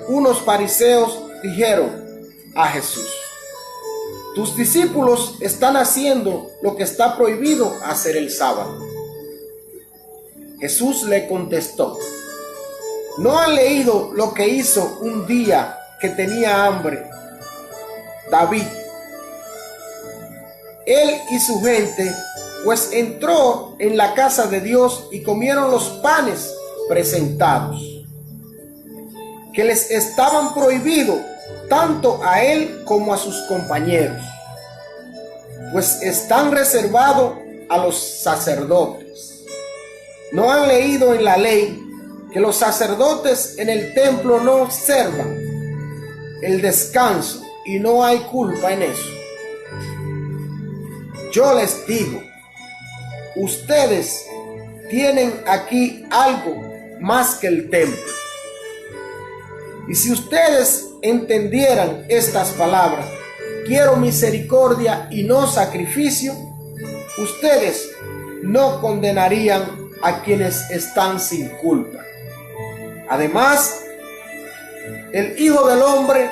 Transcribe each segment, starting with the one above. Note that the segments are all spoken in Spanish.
Unos fariseos dijeron a Jesús: tus discípulos están haciendo lo que está prohibido hacer el sábado. Jesús le contestó: ¿no han leído lo que hizo un día que tenía hambre David? Él y su gente pues entró en la casa de Dios y comieron los panes presentados, que les estaban prohibidos tanto a él como a sus compañeros, pues están reservados a los sacerdotes. ¿No han leído en la ley que los sacerdotes en el templo no observan el descanso y no hay culpa en eso? Yo les digo, ustedes tienen aquí algo más que el templo. Y si ustedes entendieran estas palabras, quiero misericordia y no sacrificio, ustedes no condenarían a quienes están sin culpa. Además, el Hijo del Hombre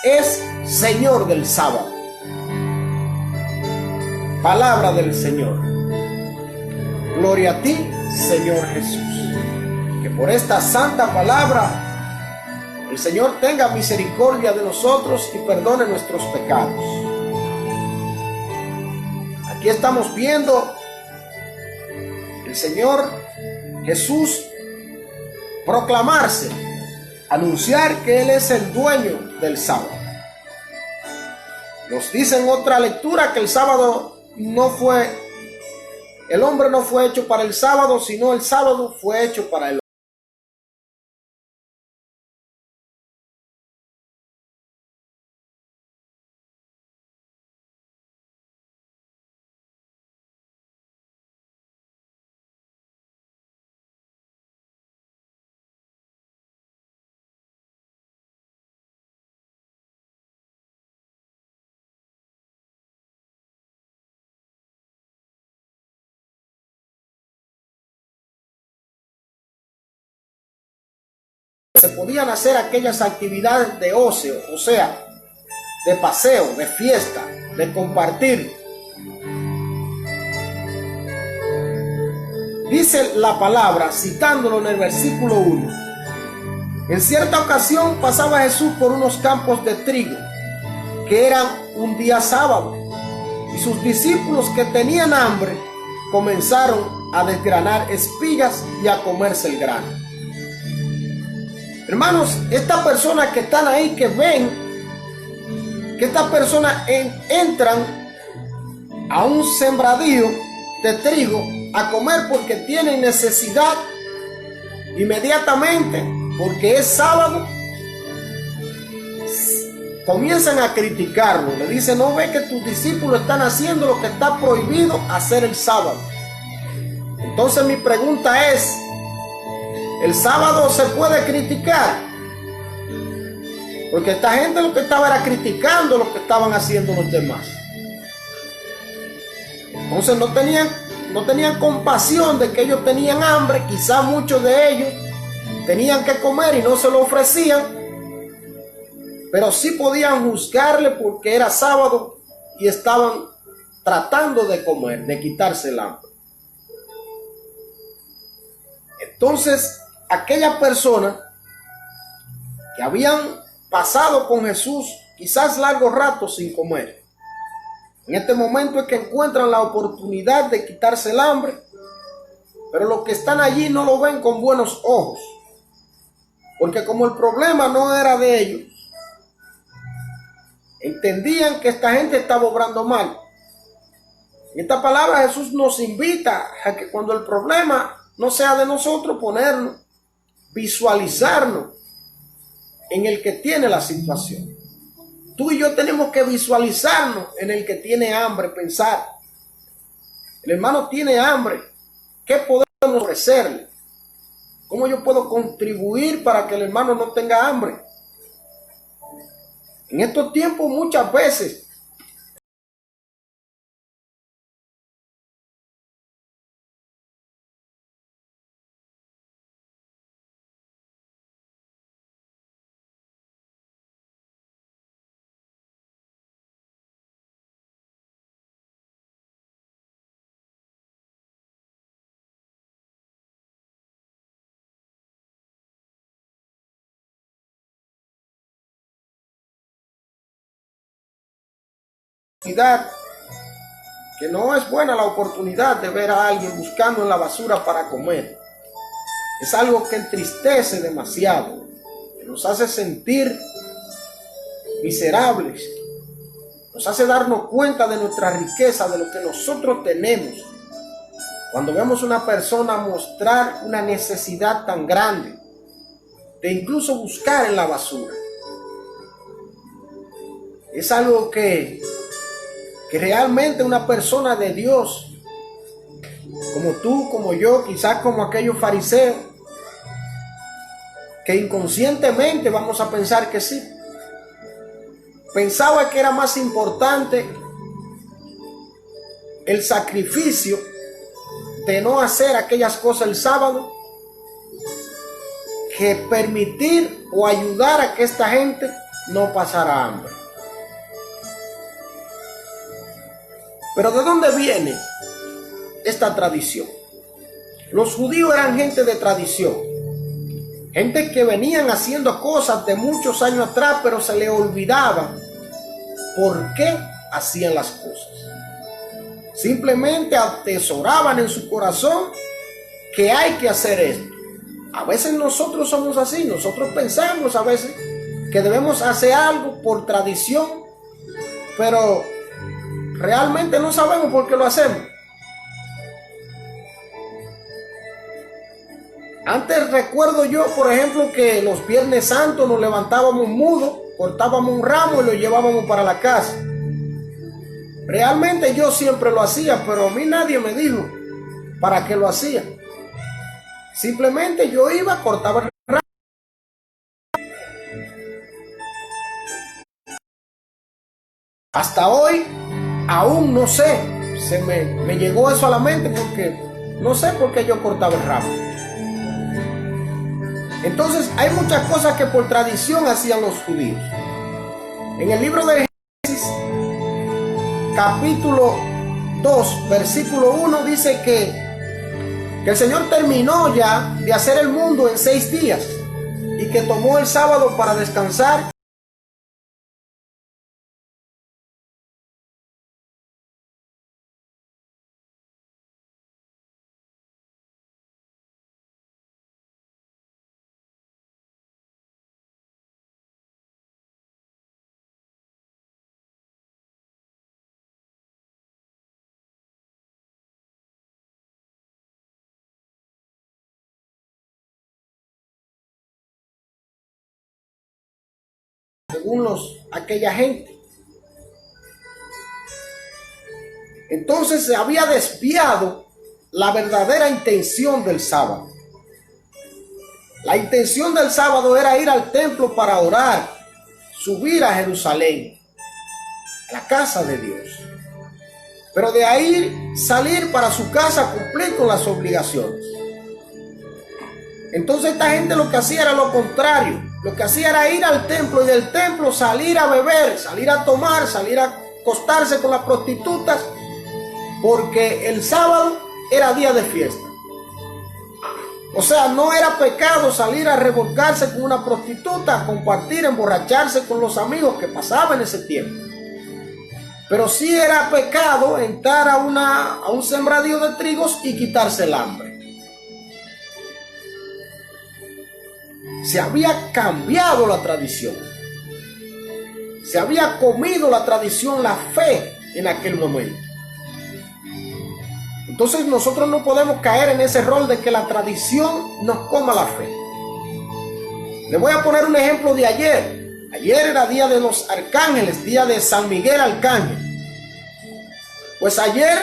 es Señor del sábado. Palabra del Señor. Gloria a ti, Señor Jesús. Que por esta santa palabra el Señor tenga misericordia de nosotros y perdone nuestros pecados. Aquí estamos viendo el Señor Jesús proclamarse, anunciar que Él es el dueño del sábado. Nos dice en otra lectura que el hombre no fue hecho para el sábado, sino el sábado fue hecho para el hombre. Se podían hacer aquellas actividades de ocio, o sea, de paseo, de fiesta, de compartir. Dice la palabra, citándolo en el versículo 1. En cierta ocasión pasaba Jesús por unos campos de trigo, que eran un día sábado, y sus discípulos, que tenían hambre, comenzaron a desgranar espigas y a comerse el grano. Hermanos, estas personas que están ahí, que ven que estas personas entran a un sembradío de trigo a comer porque tienen necesidad inmediatamente, porque es sábado, comienzan a criticarlo. Le dicen: ¿no ve que tus discípulos están haciendo lo que está prohibido hacer el sábado? Entonces mi pregunta es: ¿el sábado se puede criticar? Porque esta gente lo que estaba era criticando lo que estaban haciendo los demás. Entonces no tenían compasión de que ellos tenían hambre. Quizás muchos de ellos tenían que comer y no se lo ofrecían, pero sí podían juzgarle porque era sábado y estaban tratando de comer, de quitarse el hambre. Entonces, aquellas personas que habían pasado con Jesús quizás largo rato sin comer, en este momento es que encuentran la oportunidad de quitarse el hambre, pero los que están allí no lo ven con buenos ojos, porque como el problema no era de ellos, entendían que esta gente estaba obrando mal. En esta palabra Jesús nos invita a que cuando el problema no sea de nosotros, ponernos, visualizarnos en el que tiene la situación. Tú y yo tenemos que visualizarnos en el que tiene hambre, pensar: el hermano tiene hambre, ¿qué podemos ofrecerle? ¿Cómo yo puedo contribuir para que el hermano no tenga hambre? En estos tiempos muchas veces que no es buena la oportunidad de ver a alguien buscando en la basura para comer. Es algo que entristece demasiado, que nos hace sentir miserables, nos hace darnos cuenta de nuestra riqueza, de lo que nosotros tenemos. Cuando vemos una persona mostrar una necesidad tan grande, de incluso buscar en la basura, es algo que realmente una persona de Dios, como tú, como yo, quizás como aquellos fariseos, que inconscientemente vamos a pensar que sí, pensaba que era más importante el sacrificio de no hacer aquellas cosas el sábado que permitir o ayudar a que esta gente no pasara hambre. Pero ¿de dónde viene esta tradición? Los judíos eran gente de tradición, gente que venían haciendo cosas de muchos años atrás, pero se les olvidaba por qué hacían las cosas. Simplemente atesoraban en su corazón que hay que hacer esto. A veces nosotros somos así, nosotros pensamos a veces que debemos hacer algo por tradición, pero realmente no sabemos por qué lo hacemos. Antes recuerdo yo, por ejemplo, que los Viernes Santos nos levantábamos mudos, cortábamos un ramo y lo llevábamos para la casa. Realmente yo siempre lo hacía, pero a mí nadie me dijo para qué lo hacía. Simplemente yo iba, cortaba el ramo. Hasta hoy aún no sé, me llegó eso a la mente porque no sé por qué yo cortaba el ramo. Entonces hay muchas cosas que por tradición hacían los judíos. En el libro de Génesis, capítulo 2, versículo 1, dice que el Señor terminó ya de hacer el mundo en 6 días y que tomó el sábado para descansar. Según aquella gente. Entonces se había desviado la verdadera intención del sábado. La intención del sábado era ir al templo para orar, subir a Jerusalén, a la casa de Dios. Pero de ahí salir para su casa a cumplir con las obligaciones. Entonces esta gente lo que hacía era lo contrario. Lo que hacía era ir al templo y del templo salir a beber, salir a tomar, salir a acostarse con las prostitutas, porque el sábado era día de fiesta. O sea, no era pecado salir a revolcarse con una prostituta, a compartir, emborracharse con los amigos que pasaban ese tiempo. Pero sí era pecado entrar a un sembradío de trigos y quitarse el hambre. Se había cambiado la tradición. Se había comido la tradición, la fe en aquel momento. Entonces nosotros no podemos caer en ese rol de que la tradición nos coma la fe. Les voy a poner un ejemplo de ayer. Ayer era día de los arcángeles, día de San Miguel Arcángel. Pues ayer,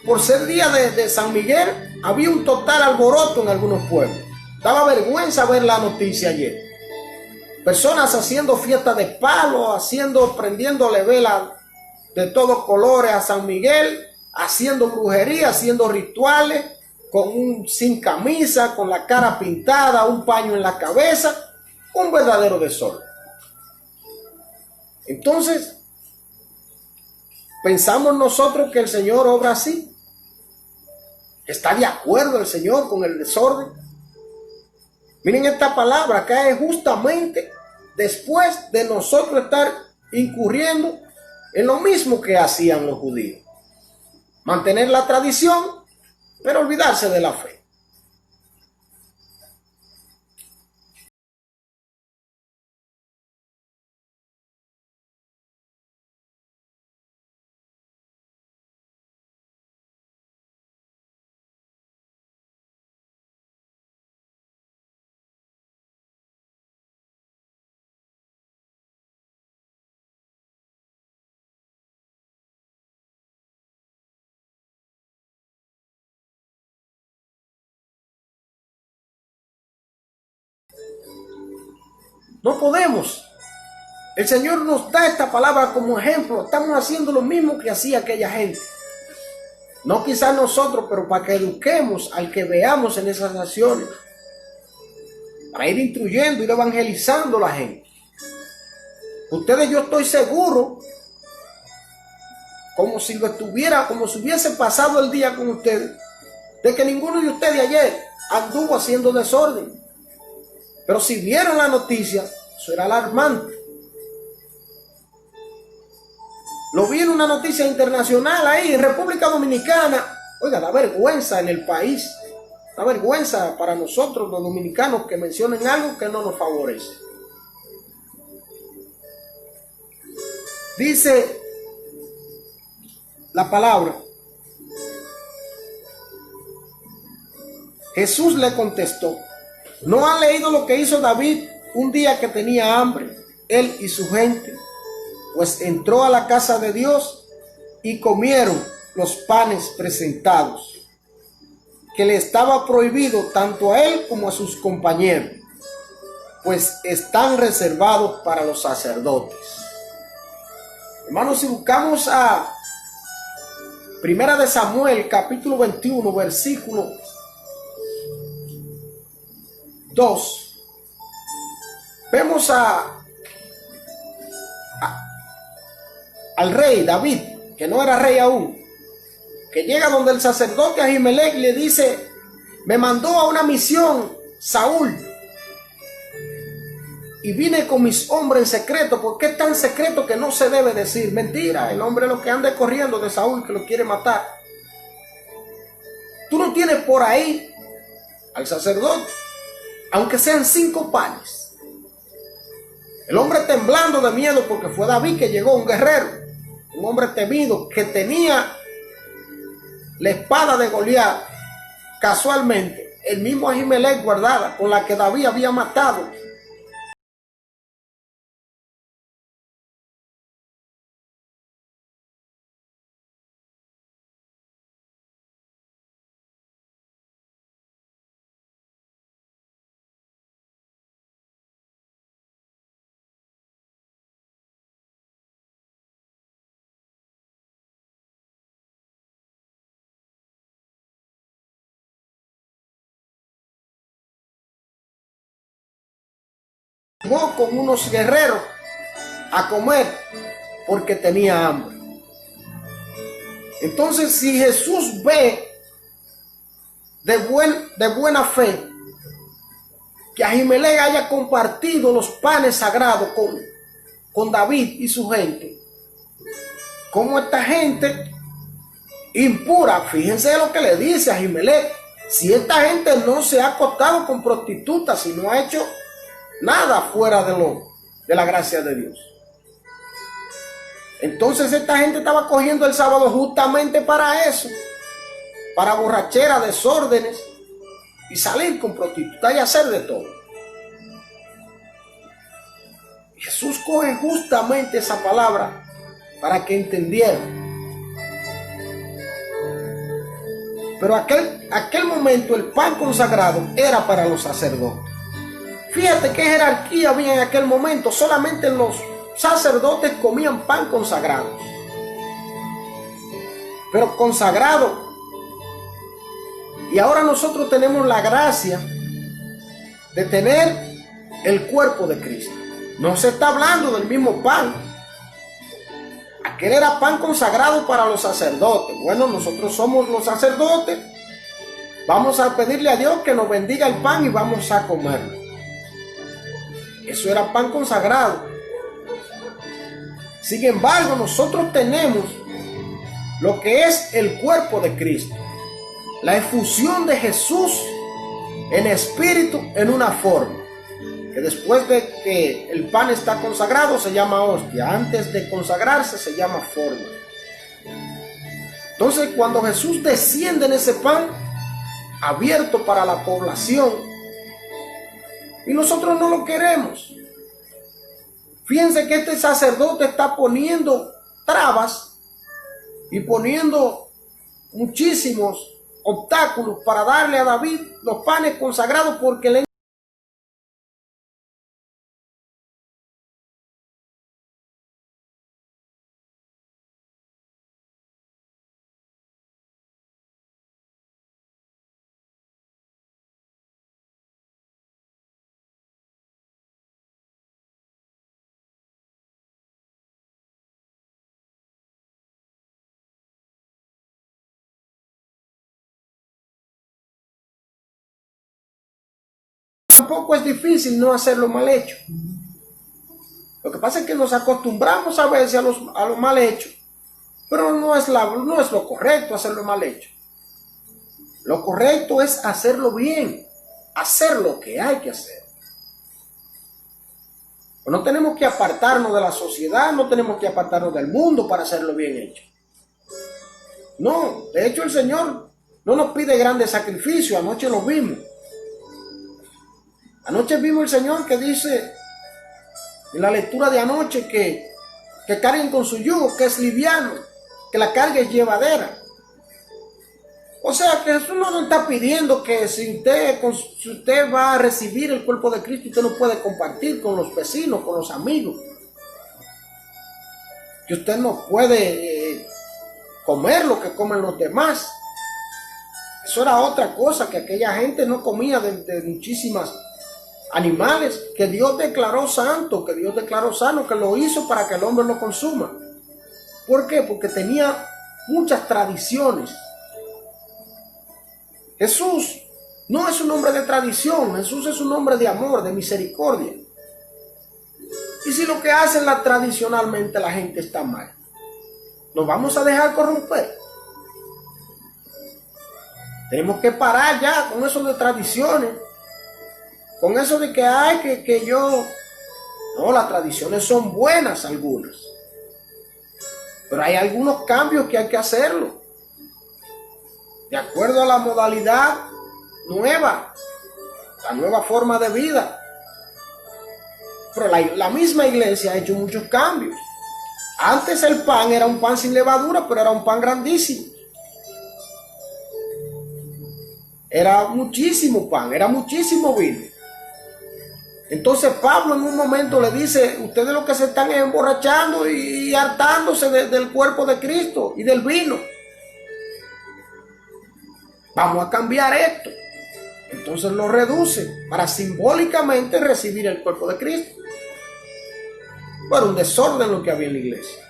por ser día de San Miguel, había un total alboroto en algunos pueblos. Daba vergüenza ver la noticia ayer. Personas haciendo fiestas de palo, prendiéndole velas de todos colores a San Miguel, haciendo brujería, haciendo rituales, sin camisa, con la cara pintada, un paño en la cabeza, un verdadero desorden. Entonces, pensamos nosotros que el Señor obra así. ¿Está de acuerdo el Señor con el desorden? Miren esta palabra, cae justamente después de nosotros estar incurriendo en lo mismo que hacían los judíos. Mantener la tradición, pero olvidarse de la fe. No podemos. El Señor nos da esta palabra como ejemplo. Estamos haciendo lo mismo que hacía aquella gente. No quizás nosotros, pero para que eduquemos al que veamos en esas naciones. Para ir instruyendo, ir evangelizando a la gente. Ustedes, yo estoy seguro, como si hubiese pasado el día con ustedes, de que ninguno de ustedes ayer anduvo haciendo desorden. Pero si vieron la noticia, eso era alarmante. Lo vi en una noticia internacional ahí, en República Dominicana. Oiga, da vergüenza en el país. Da vergüenza para nosotros los dominicanos que mencionen algo que no nos favorece. Dice la palabra. Jesús le contestó: ¿no han leído lo que hizo David un día que tenía hambre, él y su gente? Pues entró a la casa de Dios y comieron los panes presentados, que le estaba prohibido tanto a él como a sus compañeros, pues están reservados para los sacerdotes. Hermanos, si buscamos a Primera de Samuel, capítulo 21, versículo 2, vemos al rey David, que no era rey aún, que llega donde el sacerdote Ahimelech le dice: me mandó a una misión Saúl y vine con mis hombres en secreto, porque es tan secreto que no se debe decir. Mentira, el hombre lo que anda corriendo de Saúl, que lo quiere matar. Tú no tienes por ahí al sacerdote, aunque sean 5 panes. El hombre temblando de miedo, porque fue David que llegó, un guerrero, un hombre temido, que tenía la espada de Goliat, casualmente el mismo Ahimelech guardada, con la que David había matado. Con unos guerreros a comer porque tenía hambre. Entonces, si Jesús ve de buena fe que Ahimelech haya compartido los panes sagrados con David y su gente, como esta gente impura, fíjense lo que le dice a Ahimelech: si esta gente no se ha acostado con prostitutas y no ha hecho nada fuera de la gracia de Dios. Entonces esta gente estaba cogiendo el sábado justamente para eso, para borrachera, desórdenes y salir con prostitutas y hacer de todo. Jesús coge justamente esa palabra para que entendieran. Pero aquel momento el pan consagrado era para los sacerdotes. Fíjate qué jerarquía había en aquel momento. Solamente los sacerdotes comían pan consagrado. Pero consagrado. Y ahora nosotros tenemos la gracia de tener el cuerpo de Cristo. No se está hablando del mismo pan. Aquel era pan consagrado para los sacerdotes. Bueno, nosotros somos los sacerdotes. Vamos a pedirle a Dios que nos bendiga el pan y vamos a comerlo. Eso era pan consagrado. Sin embargo, nosotros tenemos lo que es el cuerpo de Cristo, la efusión de Jesús en espíritu en una forma, que después de que el pan está consagrado se llama hostia, antes de consagrarse se llama forma. Entonces, cuando Jesús desciende en ese pan abierto para la población y nosotros no lo queremos, fíjense que este sacerdote está poniendo trabas y poniendo muchísimos obstáculos para darle a David los panes consagrados, porque le tampoco es difícil no hacerlo mal hecho. Lo que pasa es que nos acostumbramos a veces a lo mal hecho, pero no es lo correcto hacerlo mal hecho. Lo correcto es hacerlo bien, hacer lo que hay que hacer. No tenemos que apartarnos de la sociedad, no tenemos que apartarnos del mundo para hacerlo bien hecho. No, de hecho el Señor no nos pide grandes sacrificios, anoche lo vimos. Anoche vimos el Señor que dice en la lectura de anoche que carguen con su yugo, que es liviano, que la carga es llevadera. O sea que Jesús no nos está pidiendo que si usted va a recibir el cuerpo de Cristo, usted no puede compartir con los vecinos, con los amigos. Que usted no puede comer lo que comen los demás. Eso era otra cosa, que aquella gente no comía de muchísimas animales que Dios declaró santo, que Dios declaró sano, que lo hizo para que el hombre lo consuma. ¿Por qué? Porque tenía muchas tradiciones. Jesús no es un hombre de tradición, Jesús es un hombre de amor, de misericordia. Y si lo que hacen tradicionalmente la gente está mal, ¿nos vamos a dejar corromper? Tenemos que parar ya con eso de tradiciones, con eso de que yo... No, las tradiciones son buenas algunas, pero hay algunos cambios que hay que hacerlo de acuerdo a la modalidad nueva, la nueva forma de vida. Pero la misma iglesia ha hecho muchos cambios. Antes el pan era un pan sin levadura, pero era un pan grandísimo. Era muchísimo pan, era muchísimo vino. Entonces Pablo en un momento le dice: ustedes lo que se están emborrachando y hartándose del cuerpo de Cristo y del vino. Vamos a cambiar esto. Entonces lo reduce para simbólicamente recibir el cuerpo de Cristo. Bueno, un desorden lo que había en la iglesia.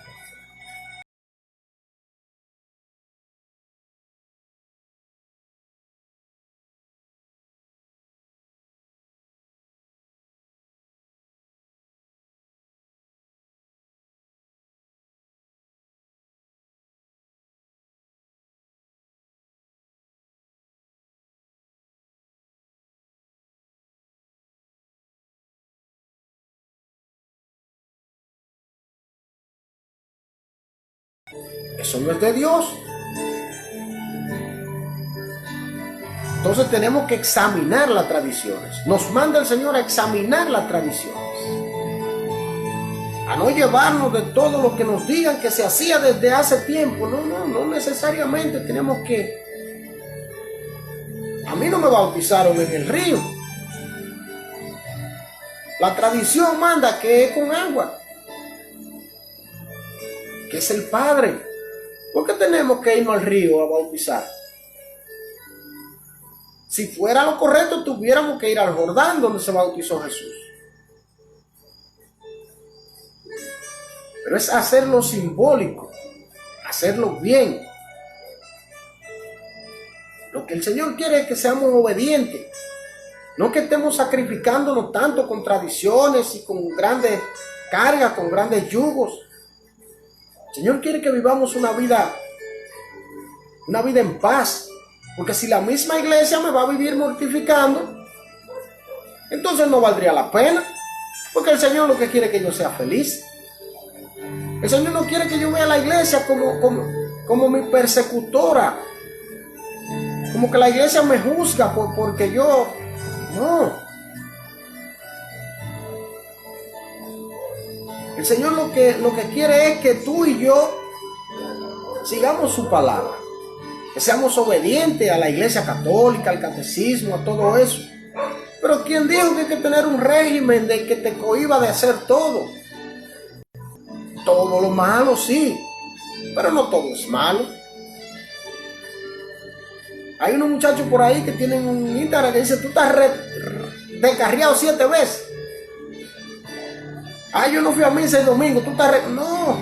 Eso no es de Dios. Entonces tenemos que examinar las tradiciones. Nos manda el Señor a examinar las tradiciones, a no llevarnos de todo lo que nos digan que se hacía desde hace tiempo. No necesariamente tenemos que... A mí no me bautizaron en el río. La tradición manda que es con agua, que es el Padre. ¿Por qué tenemos que irnos al río a bautizar? Si fuera lo correcto, tuviéramos que ir al Jordán, donde se bautizó Jesús. Pero es hacerlo simbólico, hacerlo bien. Lo que el Señor quiere es que seamos obedientes, no que estemos sacrificándonos tanto con tradiciones y con grandes cargas, con grandes yugos. El Señor quiere que vivamos una vida en paz. Porque si la misma iglesia me va a vivir mortificando, entonces no valdría la pena. Porque el Señor lo que quiere es que yo sea feliz. El Señor no quiere que yo vea a la iglesia como mi persecutora. Como que la iglesia me juzga porque yo... No. El Señor lo que quiere es que tú y yo sigamos su palabra. Que seamos obedientes a la iglesia católica, al catecismo, a todo eso. Pero ¿quién dijo que hay que tener un régimen de que te cohíba de hacer todo? Todo lo malo sí, pero no todo es malo. Hay unos muchachos por ahí que tienen un Instagram que dice: tú estás descarriado 7 veces. Yo no fui a misa el domingo, tú estás... No.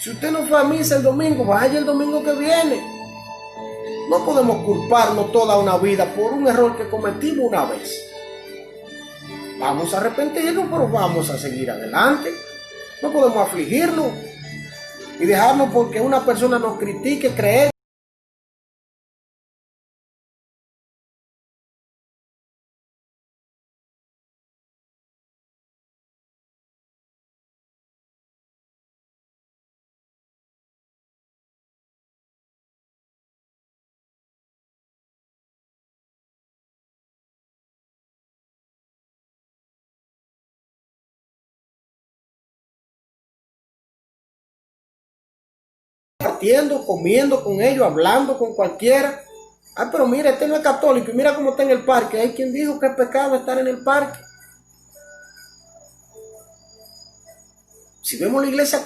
Si usted no fue a misa el domingo, vaya el domingo que viene. No podemos culparnos toda una vida por un error que cometimos una vez. Vamos a arrepentirnos, pero vamos a seguir adelante. No podemos afligirnos y dejarnos porque una persona nos critique, creer. Partiendo, comiendo con ellos, hablando con cualquiera. Pero mira, este no es católico y mira cómo está en el parque. Hay quien dijo que es pecado estar en el parque. Si vemos la iglesia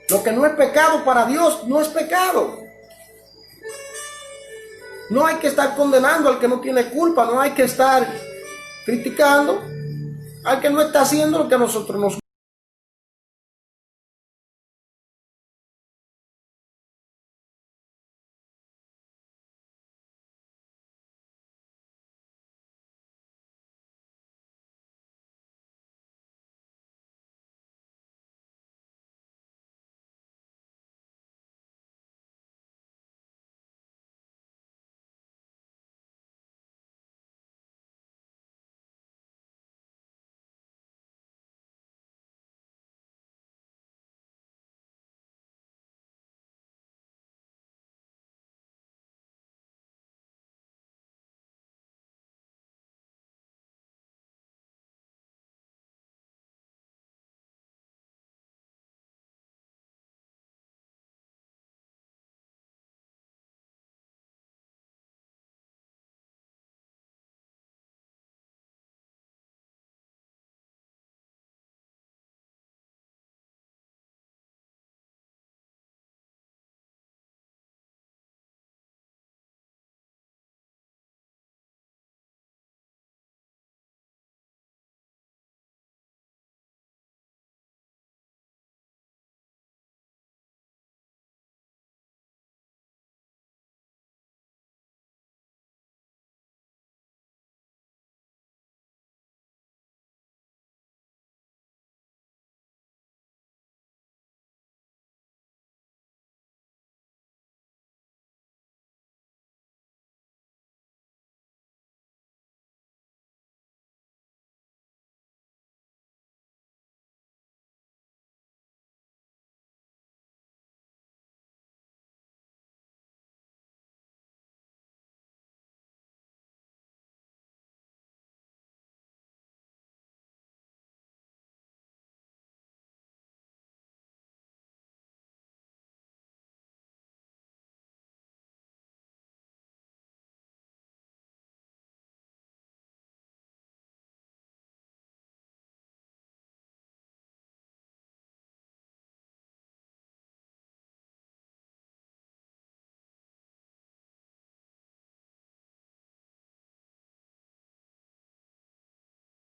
lo que no es pecado para Dios no es pecado. No hay que estar condenando al que no tiene culpa, no hay que estar criticando al que no está haciendo lo que a nosotros nos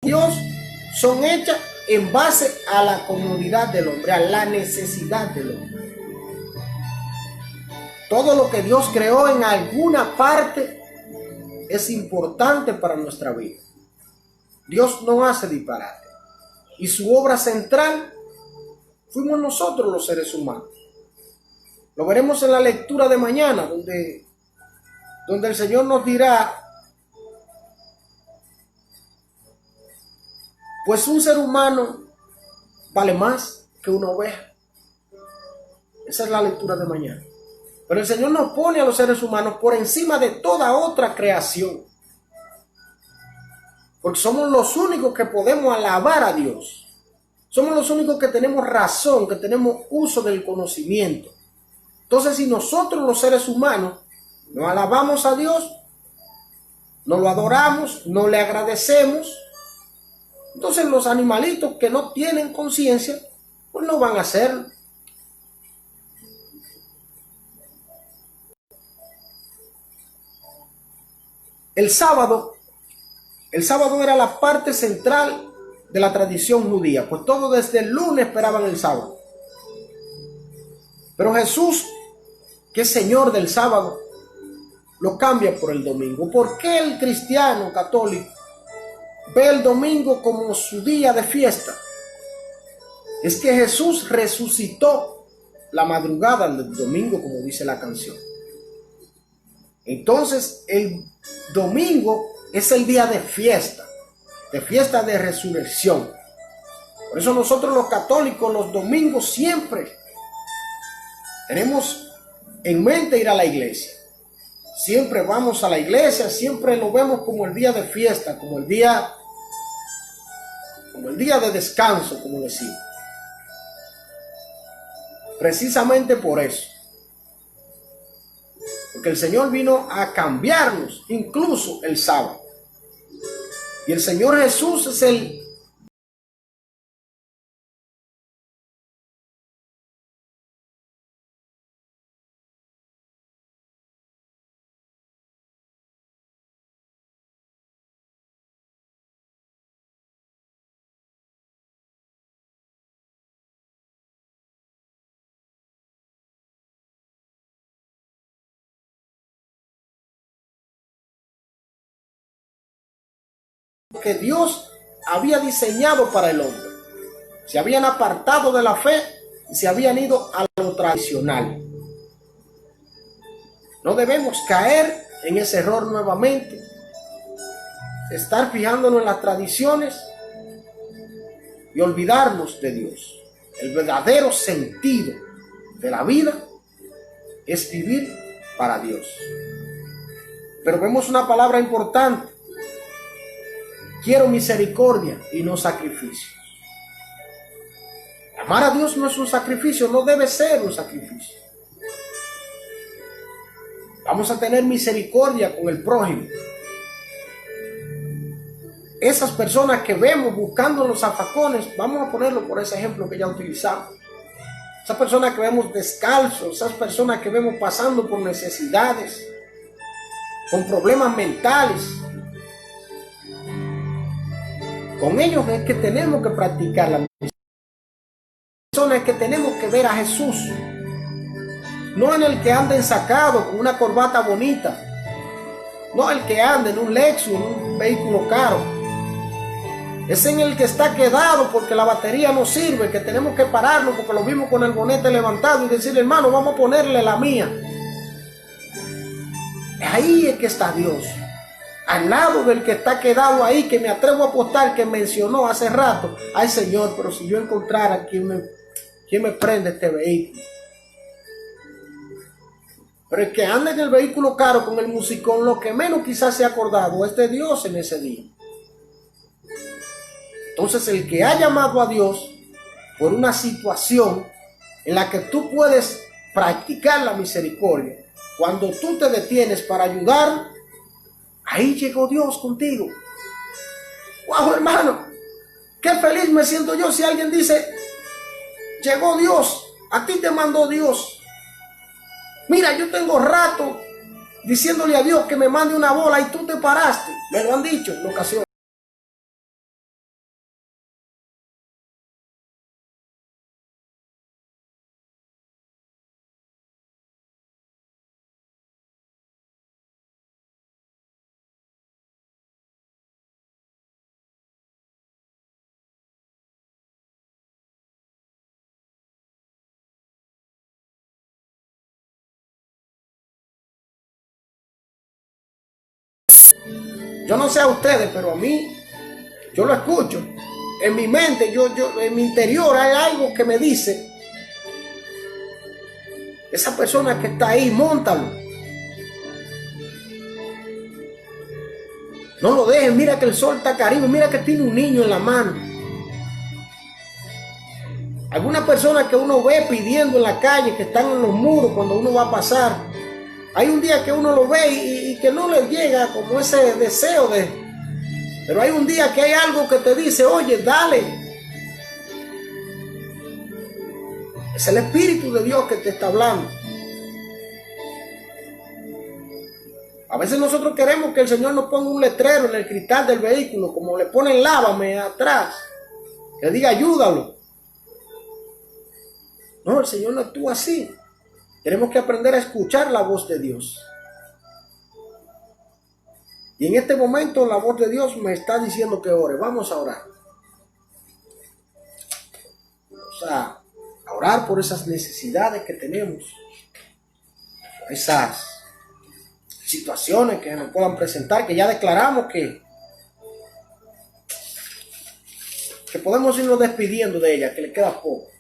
Dios son hechas en base a la comodidad del hombre, a la necesidad del hombre. Todo lo que Dios creó en alguna parte es importante para nuestra vida. Dios no hace disparate. Y su obra central fuimos nosotros los seres humanos. Lo veremos en la lectura de mañana, donde el Señor nos dirá, pues un ser humano vale más que una oveja. Esa es la lectura de mañana. Pero el Señor nos pone a los seres humanos por encima de toda otra creación. Porque somos los únicos que podemos alabar a Dios. Somos los únicos que tenemos razón, que tenemos uso del conocimiento. Entonces, si nosotros los seres humanos no alabamos a Dios, no lo adoramos, no le agradecemos, entonces los animalitos que no tienen conciencia, pues no van a hacerlo. El sábado era la parte central de la tradición judía, pues todos desde el lunes esperaban el sábado. Pero Jesús, que es Señor del sábado, lo cambia por el domingo. ¿Por qué el cristiano católico ve el domingo como su día de fiesta? Es que Jesús resucitó la madrugada del domingo, como dice la canción. Entonces el domingo es el día de fiesta de resurrección. Por eso nosotros los católicos los domingos siempre tenemos en mente ir a la iglesia. Siempre vamos a la iglesia, siempre lo vemos como el día de fiesta, como el día de descanso, como decimos. Precisamente por eso. Porque el Señor vino a cambiarnos, incluso el sábado. Y el Señor Jesús es el que Dios había diseñado para el hombre. Se habían apartado de la fe y se habían ido a lo tradicional. No debemos caer en ese error nuevamente, estar fijándonos en las tradiciones y olvidarnos de Dios. El verdadero sentido de la vida es vivir para Dios. Pero vemos una palabra importante: quiero misericordia y no sacrificios. Amar a Dios no es un sacrificio, no debe ser un sacrificio. Vamos a tener misericordia con el prójimo. Esas personas que vemos buscando los zafacones, vamos a ponerlo por ese ejemplo que ya utilizamos. Esas personas que vemos descalzos, esas personas que vemos pasando por necesidades, con problemas mentales. Con ellos es que tenemos que practicar la misericordia. Es que tenemos que ver a Jesús, no en el que anda ensacado con una corbata bonita, no el que anda en un Lexus, en un vehículo caro. Es en el que está quedado porque la batería no sirve, que tenemos que pararnos porque lo vimos con el bonete levantado y decirle: hermano, vamos a ponerle la mía. Ahí es que está Dios, al lado del que está quedado ahí, que me atrevo a apostar que mencionó hace rato: ay Señor, pero si yo encontrara quién me prende este vehículo. Pero el que anda en el vehículo caro con el musicón, lo que menos quizás se ha acordado es de Dios en ese día. Entonces el que ha llamado a Dios por una situación en la que tú puedes practicar la misericordia, cuando tú te detienes para ayudar, ahí llegó Dios contigo. ¡Wow, hermano! ¡Qué feliz me siento yo si alguien dice: llegó Dios, a ti te mandó Dios! Mira, yo tengo rato diciéndole a Dios que me mande una bola y tú te paraste. Me lo han dicho en ocasiones. Yo no sé a ustedes, pero a mí, yo lo escucho. En mi mente, en mi interior hay algo que me dice, esa persona que está ahí, móntalo. No lo dejen, mira que el sol está caribe, mira que tiene un niño en la mano. Algunas personas que uno ve pidiendo en la calle, que están en los muros cuando uno va a pasar. Hay un día que uno lo ve y que no le llega como ese deseo de... Pero hay un día que hay algo que te dice, oye, dale. Es el Espíritu de Dios que te está hablando. A veces nosotros queremos que el Señor nos ponga un letrero en el cristal del vehículo, como le ponen lávame atrás, que diga ayúdalo. No, el Señor no actúa así. Tenemos que aprender a escuchar la voz de Dios. Y en este momento la voz de Dios me está diciendo que ore. Vamos a orar. Vamos a orar por esas necesidades que tenemos, por esas situaciones que nos puedan presentar, que ya declaramos que podemos irnos despidiendo de ellas, que le queda poco.